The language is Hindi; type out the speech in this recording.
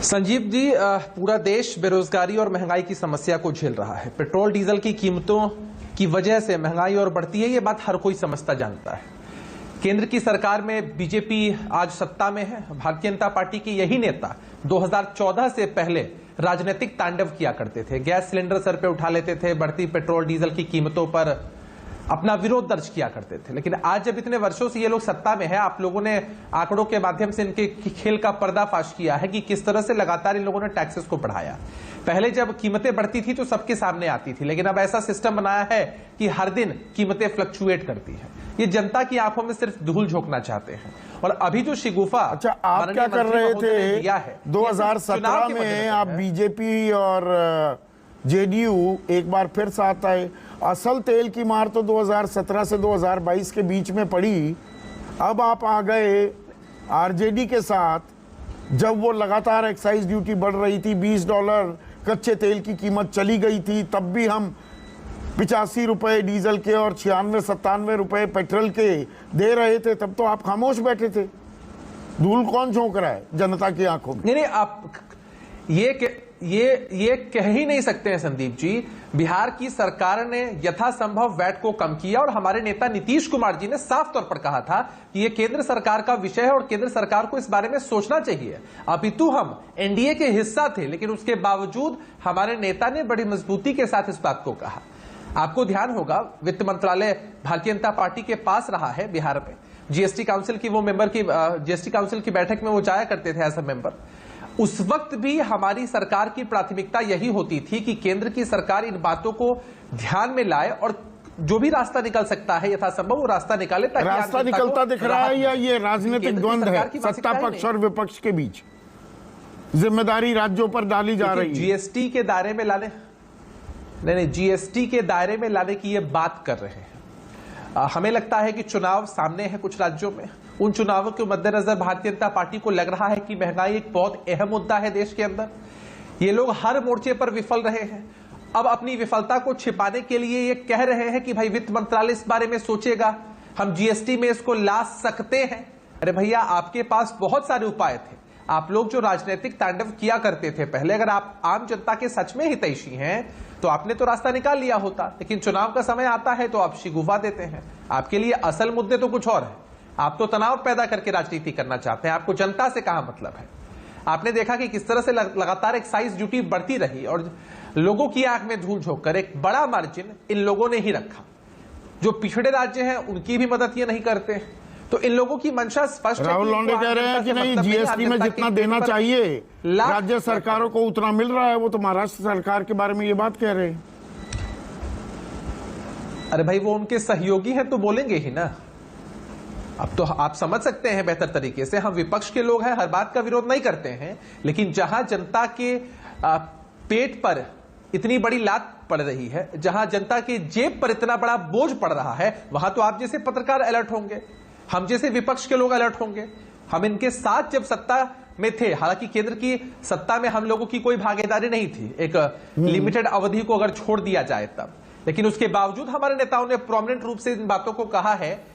संजीव जी, पूरा देश बेरोजगारी और महंगाई की समस्या को झेल रहा है। पेट्रोल डीजल की कीमतों की वजह से महंगाई और बढ़ती है, ये बात हर कोई समझता जानता है। केंद्र की सरकार में बीजेपी आज सत्ता में है। भारतीय जनता पार्टी के यही नेता 2014 से पहले राजनीतिक तांडव किया करते थे। गैस सिलेंडर सर पे उठा लेते थे, बढ़ती पेट्रोल डीजल की कीमतों पर अपना विरोध दर्ज किया करते थे। लेकिन आज जब इतने वर्षों से ये लोग सत्ता में है, आप लोगों ने आंकड़ों के माध्यम से इनके खेल का पर्दाफाश किया है कि किस तरह से लगातार इन लोगों ने टैक्सेस को बढ़ाया। पहले जब कीमतें बढ़ती थी तो सबके सामने आती थी, लेकिन अब ऐसा सिस्टम बनाया है कि हर दिन कीमतें फ्लक्चुएट करती है। ये जनता की आंखों में सिर्फ धूल झोंकना चाहते हैं। और अभी जो शिगुफा आप क्या कर रहे थे 2017 में? आप बीजेपी और जेडीयू एक बार फिर साथ आए। असल तेल की मार तो 2017 से 2022 के बीच में पड़ी। अब आप आ गए आरजेडी के साथ, जब वो लगातार एक्साइज ड्यूटी बढ़ रही थी, $20 कच्चे तेल की कीमत चली गई थी, तब भी हम 85 रुपए डीजल के और 96-97 रुपए पेट्रोल के दे रहे थे। तब तो आप खामोश बैठे थे। धूल कौन झोंक रहा है जनता की आंखों में? नहीं, आप ये कह ही नहीं सकते हैं संदीप जी। बिहार की सरकार ने यथासंभव वैट को कम किया और हमारे नेता नीतीश कुमार जी ने साफ तौर पर कहा था कि ये केंद्र सरकार का विषय है और केंद्र सरकार को इस बारे में सोचना चाहिए। अपितु हम एनडीए के हिस्सा थे, लेकिन उसके बावजूद हमारे नेता ने बड़ी मजबूती के साथ इस बात को कहा। आपको ध्यान होगा, वित्त मंत्रालय भारतीय जनता पार्टी के पास रहा है बिहार में। जीएसटी काउंसिल की वो मेंबर की जीएसटी काउंसिल की बैठक में वो जाया करते थे एज अ मेंबर। उस वक्त भी हमारी सरकार की प्राथमिकता यही होती थी कि केंद्र की सरकार इन बातों को ध्यान में लाए और जो भी रास्ता निकल सकता है यथासंभव वो रास्ता निकाले। रास्ता निकलता दिख रहा है या ये राजनीतिक द्वंद्व है सत्ता पक्ष और विपक्ष के बीच? जिम्मेदारी राज्यों पर डाली जा रही है। जीएसटी के दायरे में लाने नहीं, जीएसटी के दायरे में लाने की ये बात कर रहे हैं। हमें लगता है कि चुनाव सामने है कुछ राज्यों में। उन चुनावों के मद्देनजर भारतीय जनता पार्टी को लग रहा है कि महंगाई एक बहुत अहम मुद्दा है देश के अंदर। ये लोग हर मोर्चे पर विफल रहे हैं। अब अपनी विफलता को छिपाने के लिए ये कह रहे हैं कि भाई वित्त मंत्रालय इस बारे में सोचेगा, हम जीएसटी में इसको ला सकते हैं। अरे भैया, आपके पास बहुत सारे उपाय थे। आप लोग जो राजनीतिक तांडव किया करते थे पहले, अगर आप आम जनता के सच में हितैषी हैं तो आपने तो रास्ता निकाल लिया होता। लेकिन चुनाव का समय आता है तो आप शिगुफा देते हैं। आपके लिए असल मुद्दे तो कुछ और है। आप तो तनाव पैदा करके राजनीति करना चाहते हैं। आपको जनता से कहां मतलब है? आपने देखा कि किस तरह से लगातार एक्साइज ड्यूटी बढ़ती रही और लोगों की आंख में धूल झोंककर एक बड़ा मार्जिन इन लोगों ने ही रखा। जो पिछड़े राज्य हैं उनकी भी मदद ये नहीं करते। तो इन लोगों की मंशा स्पष्ट है। राहुल लॉन्डे कह रहे हैं कि नहीं, जीएसटी में जितना देना चाहिए राज्य सरकारों को उतना मिल रहा है। वो तो महाराष्ट्र सरकार के बारे में ये बात कह रहे हैं। अरे भाई, वो उनके सहयोगी हैं तो बोलेंगे ही ना। अब तो आप समझ सकते हैं बेहतर तरीके से, हम विपक्ष के लोग हैं, हर बात का विरोध नहीं करते हैं। लेकिन जहां जनता के पेट पर इतनी बड़ी लात पड़ रही है, जहां जनता की जेब पर इतना बड़ा बोझ पड़ रहा है, वहां तो आप जैसे पत्रकार अलर्ट होंगे, हम जैसे विपक्ष के लोग अलर्ट होंगे। हम इनके साथ जब सत्ता में थे, हालांकि केंद्र की सत्ता में हम लोगों की कोई भागीदारी नहीं थी, एक लिमिटेड अवधि को अगर छोड़ दिया जाए तब, लेकिन उसके बावजूद हमारे नेताओं ने प्रोमिनेंट रूप से इन बातों को कहा है